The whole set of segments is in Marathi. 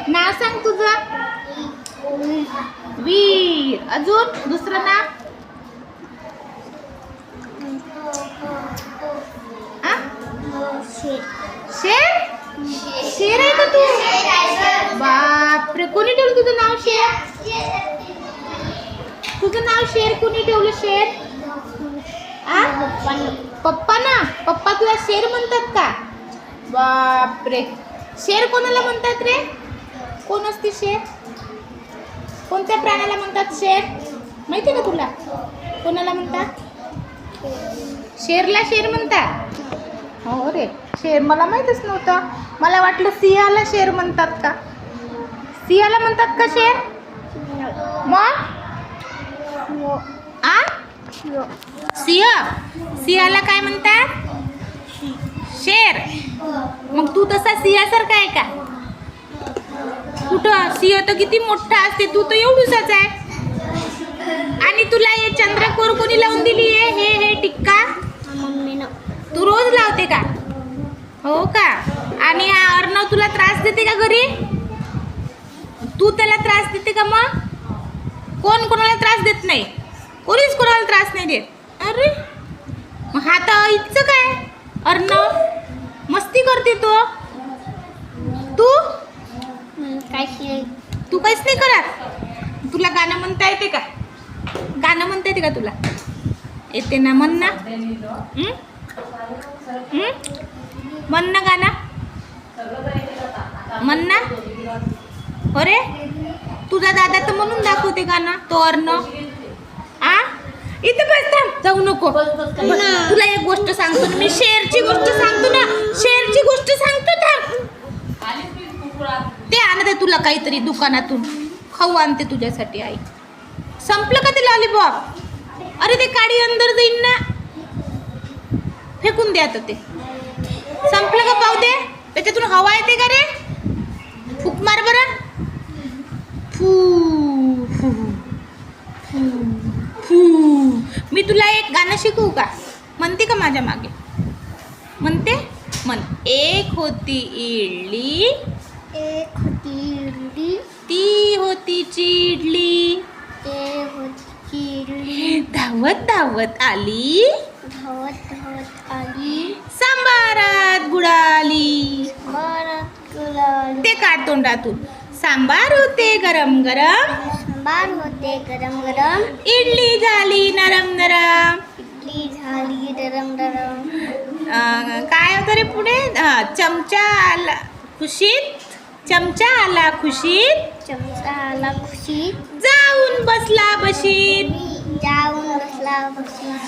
नाव सांग तुझं. वीर. अजून दुसरं नाव. शेर. शेर आहे का तू? बापरे, कोणी ठेवलं तुझं नाव शेर? तुझं नाव शेर कोणी ठेवलं? शेर पप्पा ना. पप्पा तुला शेर म्हणतात का? बापरे, शेर कोणाला म्हणतात रे? कोण असते शेर? कोणत्या प्राण्याला म्हणतात शेर? माहिती का तुला? कोणाला म्हणतात? शेरला शेर म्हणतात. हो रे, शेर मला माहीतच नव्हतं. मला वाटलं सिंहाला शेर म्हणतात का? सिंहाला म्हणतात का शेर? मग सिंहाला काय म्हणतात? शेर. मग तू तसा सिंहासारखा आहे का? कुठं? सिंह तर किती मोठा असते, तू तर एवढूसाच आहे. आणि तुला हे चंद्रकोर कोणी लावून दिली आहे? हे टिक्का मम्मीनं. तू रोज लावते का? हो का? आणि हा अर्णव तुला त्रास देते का घरी? तू त्याला त्रास देते का? मग कोण कोणाला त्रास देत नाही? कोणीच कोणाला त्रास नाही देत. अरे मग हा तर इथचं काय? अर्णव मस्ती करते तो. तू तू काहीच नाही करत. तुला गाणं म्हणता येते का? गाणं म्हणता येते का तुला? येते ना, म्हण ना. म्हण ना गाणं, म्हण ना. अरे तुझा दादा तर म्हणून दाखवते गाणं, तो अर्णव. इथं बस, थांब, जाऊ नको. तुला एक गोष्ट सांगतो ना मी, शेरची गोष्ट सांगतो ना, शेरची गोष्ट सांगतो. थांब, ते आणते तुला काहीतरी दुकानातून, खाऊ आणते तुझ्यासाठी आई. संपलं का ते लॉलीपॉप? अरे ते काडी अंदर जाईन ना, फेकून दे आता. ते संपलं का? पाहू दे, त्याच्यातून हवा येते का रे? फूक मार बरं. फू फू फू फू. मी तुला एक गाणं शिकवू का? म्हणते का माझ्या मागे? म्हणते, म्हण. एक होती इडली, एक होती इडली, ती होती चिडली, ते होती चिडली, धावत धावत आली, धावत धावत आली, सांबारात बुडाली. परत गुलाली. ते काढ तोंडातून. सांबार होते गरम गरम, सांबार होते गरम गरम, इडली झाली नरम नरम. इडली झाली गरम गरम. काय होतं रे पुढे? चमचा आला खुशीत, चमचा आला खुशीत, चमचा आला खुशीत, जाऊन बसला बशीत. जाऊन बसला बशीत.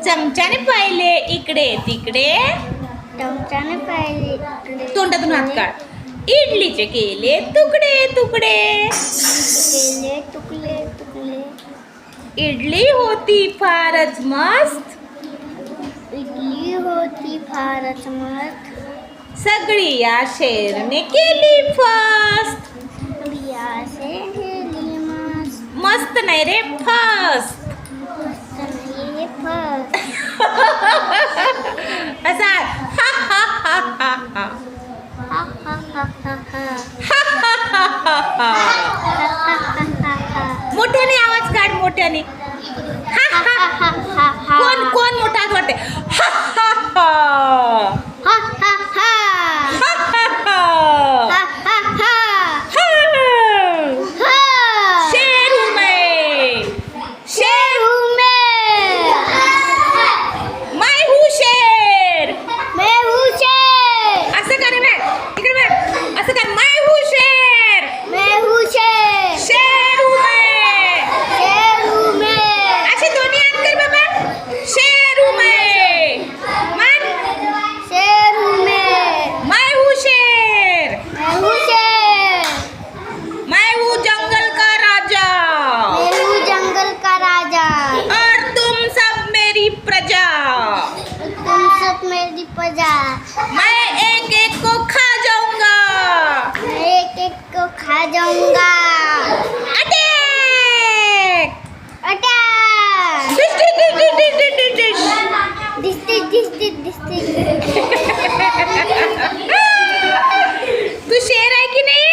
चमच्याने पाहिले इकडे तिकडे, चमच्याने पाहिले इकडे तोंडातून हात काढ. इडलीचे केले तुकडे तुकडे, केले तुकडे तुकडे. इडली होती फारच मस्त, इडली होती फारच मस्त, सगळी या शेरने केली फस्त. बियासे केली मस्त. मस्त नाही रे, फस्त. मस्त नाही फक्त. असा हा हा हा हा हा. हा हा हा हा हा. मोठ्याने आवाज काढ, मोठ्याने. कोण कोण मोठा आवाज वाटते? शेर हूं मैं, शेर हूं मैं हूं शेर. असं कर ना, इकडे बघ, असं कर. मैं हूं शेर, शेर हूं मैं. असे दोन्ही हात कर बाबा. शेर हूं मैं. मन, मैं हूं शेर, मैं हूं जंगल का राजा, जंगल का राजा, और तुम सब मेरी प्रजा. तुम सब मेरी प्रजा. मैं एक एक को खा जाऊंगा, मैं एक एक को खा जाऊंगा. Attack. Attack. Dish dish dish dish dish dish. दिसते. तू शेर आहे की नाही?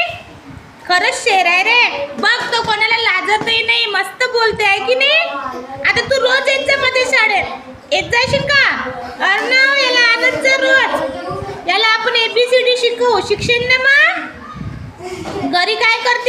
हसतही नाही, मस्त बोलते आहे की नाही. आता तू रोज येत जा मध्ये शाळेत, येत जाशील का? अर्णव, याला आणत जा रोज. याला आपण ABCD शिकवू, शिक्षण ना मग. घरी काय करते